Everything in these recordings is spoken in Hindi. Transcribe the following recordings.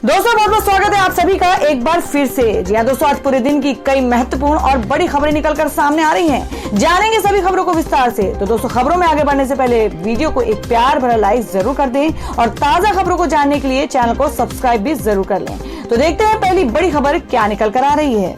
दोस्तों बहुत बहुत स्वागत है आप सभी का एक बार फिर से। जी हाँ दोस्तों, आज पूरे दिन की कई महत्वपूर्ण और बड़ी खबरें निकलकर सामने आ रही हैं। जानेंगे सभी खबरों को विस्तार से। तो दोस्तों, खबरों में आगे बढ़ने से पहले वीडियो को एक प्यार भरा लाइक जरूर कर दें और ताजा खबरों को जानने के लिए चैनल को सब्सक्राइब भी जरूर कर लें। तो देखते हैं पहली बड़ी खबर क्या निकल कर आ रही है।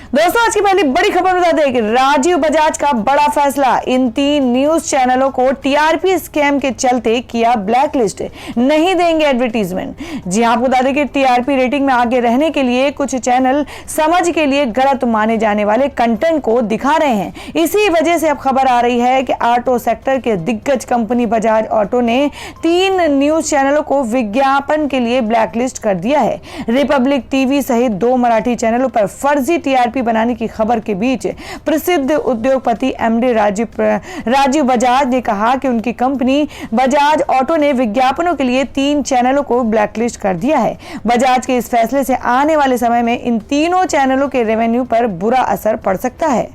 दोस्तों, आज की पहली बड़ी खबर बता दें कि राजीव बजाज का बड़ा फैसला। इन 3 न्यूज चैनलों को टीआरपी स्कैम के चलते किया ब्लैकलिस्ट, नहीं देंगे एडवर्टीजमेंट। जी हां, आपको बता दें कि टीआरपी रेटिंग में आगे रहने के लिए कुछ चैनल समझ के लिए गलत माने जाने वाले कंटेंट को दिखा रहे हैं। इसी वजह से अब खबर आ रही है कि ऑटो सेक्टर के दिग्गज कंपनी बजाज ऑटो ने 3 न्यूज चैनलों को विज्ञापन के लिए ब्लैकलिस्ट कर दिया है। रिपब्लिक टीवी सहित 2 मराठी चैनलों पर फर्जी टीआरपी बनाने की खबर के बीच प्रसिद्ध उद्योगपति एमडी राजीव बजाज ने कहा कि उनकी कंपनी बजाज ऑटो ने विज्ञापनों के लिए 3 चैनलों को ब्लैकलिस्ट कर दिया है। बजाज के इस फैसले से आने वाले समय में इन तीनों चैनलों के रेवेन्यू पर बुरा असर पड़ सकता है।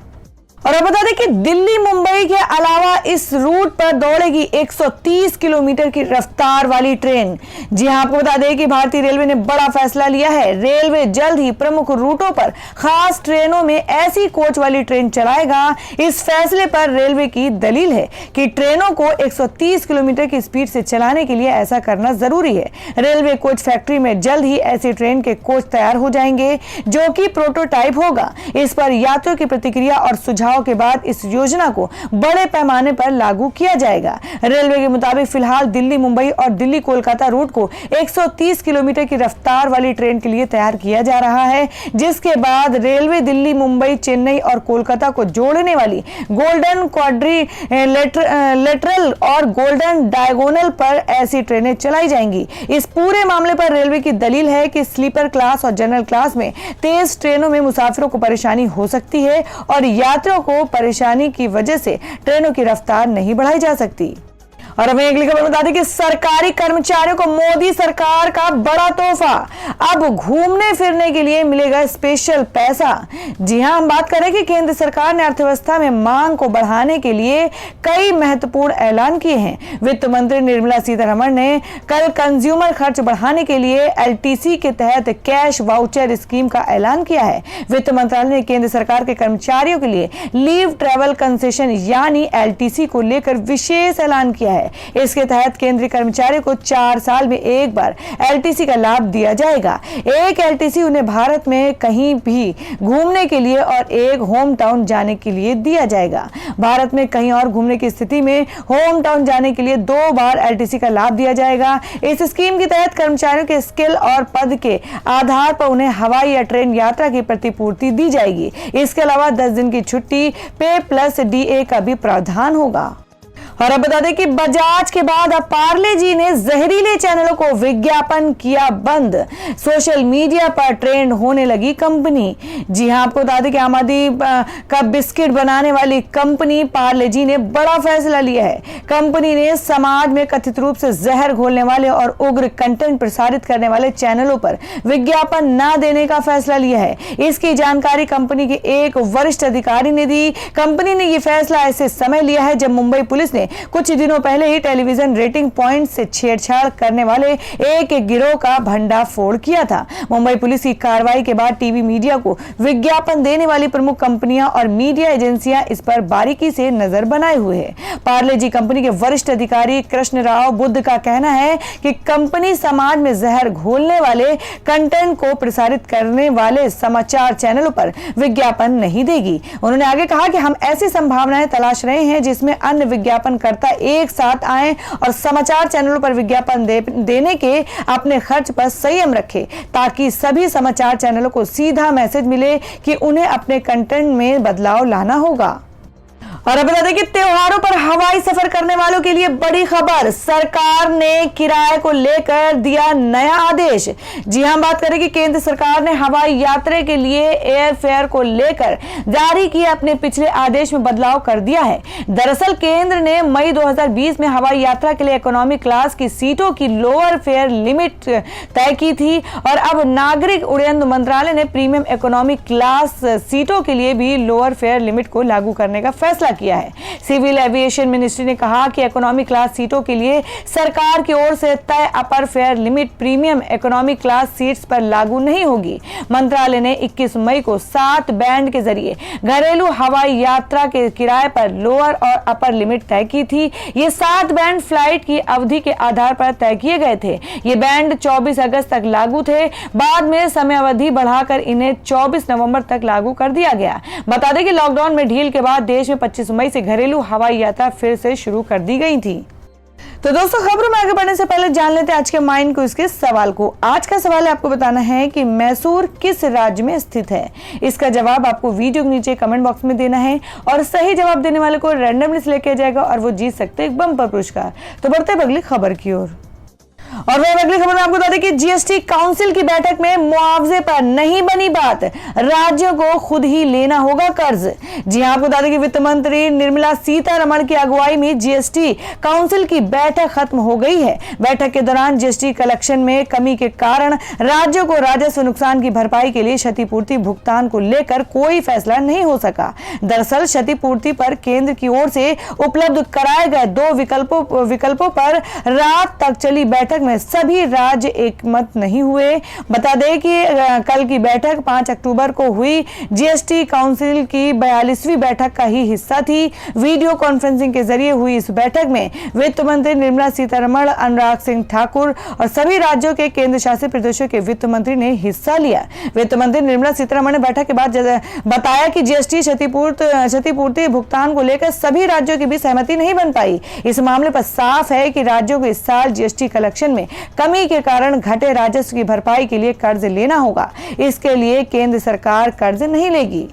और अब बता दें कि दिल्ली मुंबई के अलावा इस रूट पर दौड़ेगी 130 किलोमीटर की रफ्तार वाली ट्रेन। जी हां, आपको बता दें कि भारतीय रेलवे ने बड़ा फैसला लिया है। रेलवे जल्द ही प्रमुख रूटों पर खास ट्रेनों में ऐसी कोच वाली ट्रेन चलाएगा। इस फैसले पर रेलवे की दलील है कि ट्रेनों को 130 किलोमीटर की स्पीड से चलाने के लिए ऐसा करना जरूरी है। रेलवे कोच फैक्ट्री में जल्द ही ऐसी ट्रेन के कोच तैयार हो जाएंगे जो कि प्रोटोटाइप होगा। इस पर यात्रियों की प्रतिक्रिया और सुझाव के बाद इस योजना को बड़े पैमाने पर लागू किया जाएगा। रेलवे के मुताबिक फिलहाल दिल्ली मुंबई और दिल्ली कोलकाता रूट को 130 किलोमीटर की रफ्तार वाली ट्रेन के लिए तैयार किया जा रहा है, जिसके बाद रेलवे दिल्ली मुंबई चेन्नई और कोलकाता को जोड़ने वाली गोल्डन क्वाड्रिलेटरल और गोल्डन डायगोनल पर ऐसी ट्रेनें चलाई जाएंगी। इस पूरे मामले पर रेलवे की दलील है कि स्लीपर क्लास और जनरल क्लास में तेज ट्रेनों में मुसाफिरों को परेशानी हो सकती है और यात्रियों को परेशानी की वजह से ट्रेनों की रफ्तार नहीं बढ़ाई जा सकती। और हमें अगली खबर बता दें कि सरकारी कर्मचारियों को मोदी सरकार का बड़ा तोहफा। अब घूमने फिरने के लिए मिलेगा स्पेशल पैसा। जी हां, हम बात करें कि केंद्र सरकार ने अर्थव्यवस्था में मांग को बढ़ाने के लिए कई महत्वपूर्ण ऐलान किए हैं। वित्त मंत्री निर्मला सीतारमण ने कल कंज्यूमर खर्च बढ़ाने के लिए एलटीसी के तहत कैश वाउचर स्कीम का ऐलान किया है। वित्त मंत्रालय ने केंद्र सरकार के कर्मचारियों के लिए लीव ट्रैवल कंसेशन यानी एलटीसी को लेकर विशेष ऐलान किया है। इसके तहत केंद्रीय कर्मचारियों को 4 साल में एक बार एलटीसी का लाभ दिया जाएगा। एक एलटीसी उन्हें भारत में कहीं भी घूमने के लिए और एक होम टाउन जाने के लिए दिया जाएगा। भारत में कहीं और घूमने की स्थिति में होम टाउन जाने के लिए 2 बार एलटीसी का लाभ दिया जाएगा। इस स्कीम के तहत कर्मचारियों के स्किल और पद के आधार पर उन्हें हवाई या ट्रेन यात्रा की प्रतिपूर्ति दी जाएगी। इसके अलावा 10 दिन की छुट्टी पे प्लस डीए का भी प्रावधान होगा। और अब बता दें कि बजाज के बाद अब पार्ले जी ने जहरीले चैनलों को विज्ञापन किया बंद। सोशल मीडिया पर ट्रेंड होने लगी कंपनी। जी हां, आपको बता दें कि आम आदमी का बिस्किट बनाने वाली कंपनी पार्ले जी ने बड़ा फैसला लिया है। कंपनी ने समाज में कथित रूप से जहर घोलने वाले और उग्र कंटेंट प्रसारित करने वाले चैनलों पर विज्ञापन न देने का फैसला लिया है। इसकी जानकारी कंपनी के एक वरिष्ठ अधिकारी ने दी। कंपनी ने यह फैसला ऐसे समय लिया है जब मुंबई पुलिस ने कुछ दिनों पहले ही टेलीविजन रेटिंग पॉइंट से छेड़छाड़ करने वाले एक गिरोह का भंडाफोड़ किया था। मुंबई पुलिस की कार्रवाई के बाद टीवी मीडिया को विज्ञापन देने वाली प्रमुख कंपनियां और मीडिया एजेंसियां इस पर बारीकी से नजर बनाए हुए हैं। पार्ले जी कंपनी के वरिष्ठ अधिकारी कृष्ण राव बुद्ध का कहना है कि कंपनी समाज में जहर घोलने वाले कंटेंट को प्रसारित करने वाले समाचार चैनलों पर विज्ञापन नहीं देगी। उन्होंने आगे कहा कि हम ऐसी संभावनाएं तलाश रहे हैं जिसमें अन्य विज्ञापन करता एक साथ आए और समाचार चैनलों पर विज्ञापन देने के अपने खर्च पर संयम रखें, ताकि सभी समाचार चैनलों को सीधा मैसेज मिले कि उन्हें अपने कंटेंट में बदलाव लाना होगा। और अब बता दें कि त्योहारों पर हवाई सफर करने वालों के लिए बड़ी खबर, सरकार ने किराए को लेकर दिया नया आदेश। जी हां, बात करें कि केंद्र सरकार ने हवाई यात्रा के लिए एयर फेयर को लेकर जारी किए अपने पिछले आदेश में बदलाव कर दिया है। दरअसल केंद्र ने मई 2020 में हवाई यात्रा के लिए इकोनॉमी क्लास की सीटों की लोअर फेयर लिमिट तय की थी और अब नागरिक उड्डयन मंत्रालय ने प्रीमियम इकोनॉमी क्लास सीटों के लिए भी लोअर फेयर लिमिट को लागू करने का फैसला किया है। सिविल एविएशन मिनिस्ट्री ने कहा कि इकोनॉमी क्लास सीटों के लिए सरकार की ओर से तय upper fare limit premium economy class seats पर लागू नहीं होगी। मंत्रालय ने 21 मई को 7 बैंड के जरिए घरेलू हवाई यात्रा के किराए पर लोअर और अपर लिमिट तय की थी। ये 7 बैंड फ्लाइट की अवधि के आधार पर तय किए गए थे। ये बैंड 24 अगस्त तक लागू थे, बाद में समय अवधि बढ़ाकर इन्हें 24 नवंबर तक लागू कर दिया गया। बता दें कि लॉकडाउन में ढील के बाद देश में 25 मई से घरेलू हवाई यात्रा फिर से शुरू कर दी गई थी। तो दोस्तों, खबरों में आगे बढ़ने से पहले जान लेते हैं आज के माइंड क्विज के सवाल को। आज का सवाल है, आपको बताना है कि मैसूर किस राज्य में स्थित है। इसका जवाब आपको वीडियो के नीचे कमेंट बॉक्स में देना है और सही जवाब देने वाले को रैंडमली सिलेक्ट किया जाएगा और वो जीत सकते हैं एक बम्पर पुरस्कार। तो बढ़ते हैं अगली खबर की ओर। और वह अगली खबर में आपको बता दें कि जीएसटी काउंसिल की बैठक में मुआवजे पर नहीं बनी बात, राज्यों को खुद ही लेना होगा कर्ज। जी हां, आपको बता दें कि वित्त मंत्री निर्मला सीतारमण की अगुवाई में जीएसटी काउंसिल की बैठक खत्म हो गई है। बैठक के दौरान जीएसटी कलेक्शन में कमी के कारण राज्यों को राजस्व नुकसान की भरपाई के लिए क्षतिपूर्ति भुगतान को लेकर कोई फैसला नहीं हो सका। दरअसल क्षतिपूर्ति पर केंद्र की ओर से उपलब्ध कराए गए 2 विकल्पों पर रात तक चली बैठक में सभी राज्य एकमत नहीं हुए। बता दें कि कल की बैठक 5 अक्टूबर को हुई जीएसटी काउंसिल की 42वीं बैठक का ही हिस्सा थी। वीडियो कॉन्फ्रेंसिंग के जरिए हुई इस बैठक में वित्त मंत्री निर्मला सीतारमण, अनुराग सिंह ठाकुर और सभी राज्यों के केंद्र शासित प्रदेशों के वित्त मंत्री ने हिस्सा लिया। वित्त मंत्री निर्मला सीतारमण ने बैठक के बाद बताया कि जीएसटी क्षतिपूर्ति भुगतान को लेकर सभी राज्यों की भी सहमति नहीं बन पाई। इस मामले पर साफ है कि राज्यों को इस साल जीएसटी कलेक्शन में कमी के कारण घटे राजस्व की भरपाई के लिए कर्ज लेना होगा। इसके लिए केंद्र सरकार कर्ज नहीं लेगी।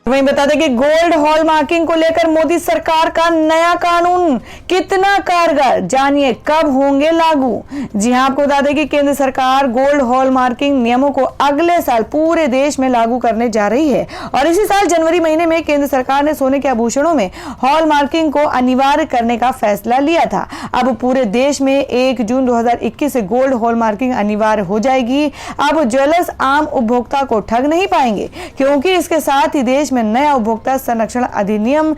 वहीं बता दें कि गोल्ड हॉलमार्किंग को लेकर मोदी सरकार का नया कानून कितना कारगर, जानिए कब होंगे लागू। जी हां, आपको बता दें कि केंद्र सरकार गोल्ड हॉलमार्किंग नियमों को अगले साल पूरे देश में लागू करने जा रही है और इसी साल जनवरी महीने में केंद्र सरकार ने सोने के आभूषणों में हॉलमार्किंग को अनिवार्य करने का फैसला लिया था। अब पूरे देश में 1 जून 2021 से गोल्ड हॉलमार्किंग अनिवार्य हो जाएगी। अब ज्वेलर्स आम उपभोक्ता को ठग नहीं पाएंगे क्योंकि इसके साथ ही देश में नया उपभोक्ता संरक्षण अधिनियम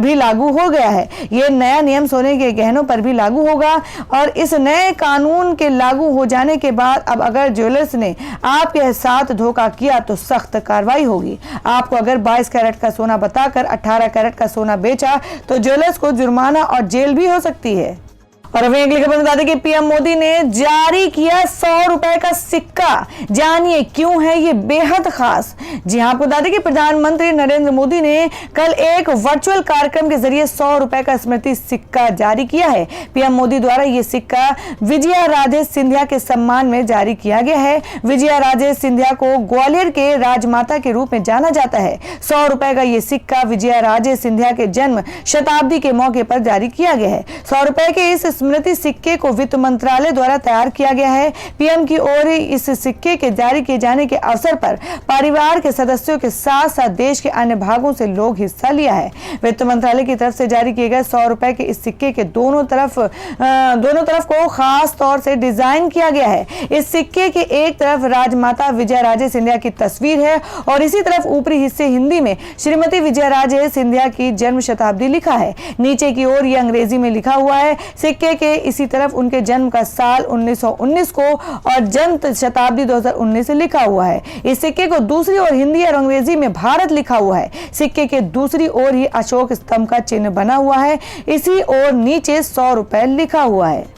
भी लागू हो गया है। यह नया नियम सोने के गहनों पर भी लागू होगा और इस नए कानून के लागू हो जाने के बाद अब अगर ज्वेलर्स ने आपके साथ धोखा किया तो सख्त कार्रवाई होगी। आपको अगर 22 कैरेट का सोना बताकर 18 कैरेट का सोना बेचा तो ज्वेलर्स को जुर्माना और जेल भी हो सकती है। और अभी अगली खबर बता दें कि पीएम मोदी ने जारी किया 100 रुपए का सिक्का, जानिए क्यों है ये बेहद खास। जी हां, आपको बता दें कि प्रधानमंत्री नरेंद्र मोदी ने कल एक वर्चुअल कार्यक्रम के जरिए 100 रुपए का स्मृति सिक्का जारी किया है। पीएम मोदी द्वारा ये सिक्का विजया राजे सिंधिया के सम्मान में जारी किया गया है। विजया राजे सिंधिया को ग्वालियर के राजमाता के रूप में जाना जाता है। 100 रुपए का ये सिक्का विजया राजे सिंधिया के जन्म शताब्दी के मौके पर जारी किया गया है। 100 रुपए के इस स्मृति सिक्के को वित्त मंत्रालय द्वारा तैयार किया गया है। पीएम की ओर इस सिक्के के जारी किए जाने के अवसर पर परिवार के सदस्यों के साथ साथ देश के अन्य भागों से लोग हिस्सा लिया है। वित्त मंत्रालय की तरफ से जारी किए गए 100 रुपए के इस सिक्के के दोनों तरफ को खास तौर से डिजाइन किया गया है। इस सिक्के के एक तरफ राजमाता विजया राजे सिंधिया की तस्वीर है और इसी तरफ ऊपरी हिस्से हिंदी में श्रीमती विजया राजे सिंधिया की जन्म शताब्दी लिखा है। नीचे की ओर यह अंग्रेजी में लिखा हुआ है। सिक्के के इसी तरफ उनके जन्म का साल 1919 को और जन्म शताब्दी 2019 से लिखा हुआ है। इस सिक्के को दूसरी ओर हिंदी और अंग्रेजी में भारत लिखा हुआ है। सिक्के के दूसरी ओर ही अशोक स्तंभ का चिन्ह बना हुआ है। इसी ओर नीचे 100 रुपए लिखा हुआ है।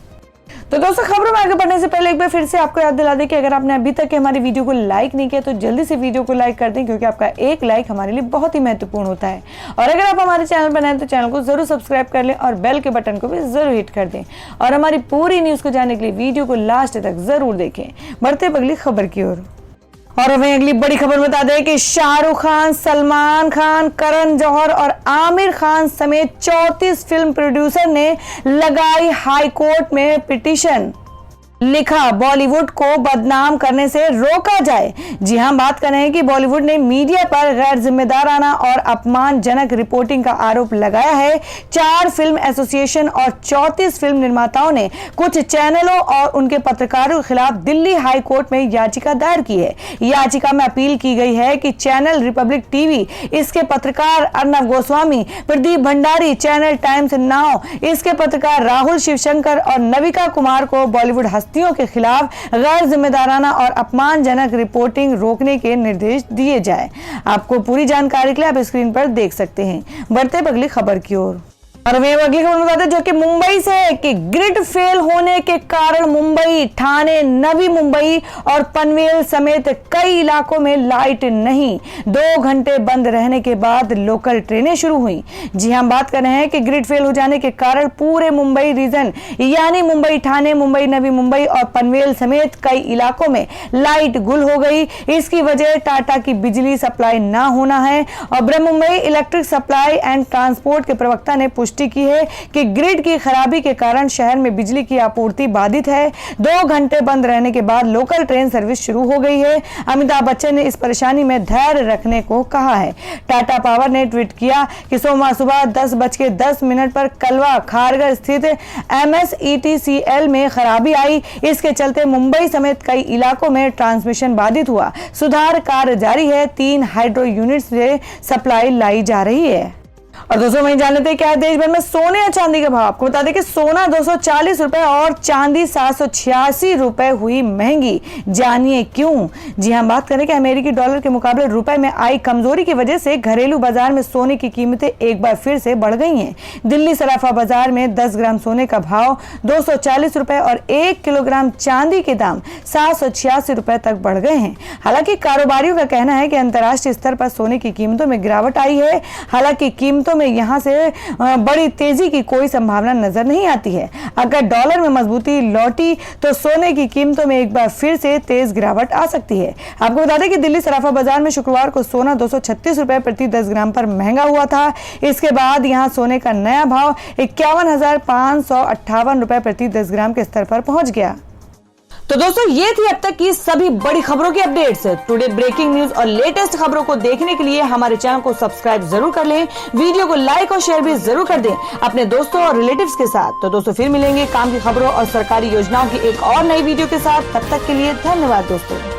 तो दोस्तों, खबरों में आगे बढ़ने से पहले एक बार फिर से आपको याद दिला दें कि अगर आपने अभी तक हमारी वीडियो को लाइक नहीं किया तो जल्दी से वीडियो को लाइक कर दें क्योंकि आपका एक लाइक हमारे लिए बहुत ही महत्वपूर्ण होता है। और अगर आप हमारे चैनल पर नए हैं तो चैनल को जरूर सब्सक्राइब कर लें और बेल के बटन को भी जरूर हिट कर दें और हमारी पूरी न्यूज को जानने के लिए वीडियो को लास्ट तक जरूर देखें। बढ़ते अगली खबर की ओर। और हमें अगली बड़ी खबर बता दें कि शाहरुख खान, सलमान खान, करण जौहर और आमिर खान समेत 34 फिल्म प्रोड्यूसर ने लगाई हाई कोर्ट में पिटीशन। लिखा, बॉलीवुड को बदनाम करने से रोका जाए। जी हां, बात कर रहे हैं कि बॉलीवुड ने मीडिया पर गैर जिम्मेदाराना और अपमानजनक रिपोर्टिंग का आरोप लगाया है। 4 फिल्म एसोसिएशन और 34 फिल्म निर्माताओं ने कुछ चैनलों और उनके पत्रकारों के खिलाफ दिल्ली हाई कोर्ट में याचिका दायर की है। याचिका में अपील की गई है कि चैनल रिपब्लिक टीवी, इसके पत्रकार Arnab Goswami, Pradeep Bhandari, channel times now, इसके पत्रकार राहुल शिवशंकर और नविका कुमार को बॉलीवुड के खिलाफ गैर जिम्मेदाराना और अपमानजनक रिपोर्टिंग रोकने के निर्देश दिए जाए। आपको पूरी जानकारी के लिए आप स्क्रीन पर देख सकते हैं। बढ़ते अगली खबर की ओर। और वे अगली खबर बताते हैं जो कि मुंबई से है कि ग्रिड फेल होने के कारण मुंबई, ठाणे, नवी मुंबई और पनवेल समेत कई इलाकों में लाइट नहीं। 2 घंटे बंद रहने के बाद लोकल ट्रेनें शुरू हुई। जी हां, बात कर रहे हैं कि ग्रिड फेल हो जाने के कारण पूरे मुंबई रीजन यानी मुंबई, ठाणे, मुंबई, नवी मुंबई और पनवेल समेत कई इलाकों में लाइट गुल हो गई। इसकी वजह टाटा की बिजली सप्लाई न होना है। और Brihanmumbai electric supply and transport के प्रवक्ता ने पुष्टि की है कि ग्रिड की खराबी के कारण शहर में बिजली की आपूर्ति बाधित है। 2 घंटे बंद रहने के बाद लोकल ट्रेन सर्विस शुरू हो गई है। अमिताभ बच्चन ने इस परेशानी में धैर्य रखने को कहा है। टाटा पावर ने ट्वीट किया कि सोमवार सुबह 10:10 पर कलवा खारगर स्थित MSETCL में खराबी आई। इसके चलते मुंबई समेत कई इलाकों में ट्रांसमिशन बाधित हुआ। सुधार कार्य जारी है। 3 हाइड्रो यूनिट से सप्लाई लाई जा रही है। और दोस्तों वहीं जान लेते हैं क्या है देश भर में सोने और चांदी के भाव। आपको बता दें कि सोना 240 रुपए और चांदी 786 रुपए हुई महंगी। जानिए क्यों। जी हां, बात करें कि अमेरिकी डॉलर के मुकाबले रुपए में आई कमजोरी की वजह से घरेलू बाजार में सोने की कीमतें एक बार फिर से बढ़ गई हैं। दिल्ली सराफा बाजार में 10 ग्राम सोने का भाव 240 रुपए और 1 किलोग्राम चांदी के दाम 786 रुपए तक बढ़ गए हैं। हालांकि कारोबारियों का कहना है कि अंतर्राष्ट्रीय स्तर पर सोने की कीमतों में गिरावट आई है। हालांकि कीमतों में यहां से बड़ी तेजी की कोई संभावना नजर नहीं आती है। अगर डॉलर में मजबूती लौटी तो सोने की कीमतों में एक बार फिर से तेज गिरावट आ सकती है। आपको बता दें कि दिल्ली सराफा बाजार में शुक्रवार को सोना 236 रुपए प्रति 10 ग्राम पर महंगा हुआ था। इसके बाद यहां सोने का नया भाव 51,558 रुपए प्रति 10 ग्राम के स्तर पर पहुंच गया। तो दोस्तों ये थी अब तक की सभी बड़ी खबरों की अपडेट्स। टुडे ब्रेकिंग न्यूज और लेटेस्ट खबरों को देखने के लिए हमारे चैनल को सब्सक्राइब जरूर कर लें। वीडियो को लाइक और शेयर भी जरूर कर दें अपने दोस्तों और रिलेटिव्स के साथ। तो दोस्तों फिर मिलेंगे काम की खबरों और सरकारी योजनाओं की एक और नई वीडियो के साथ। तब तक के लिए धन्यवाद दोस्तों।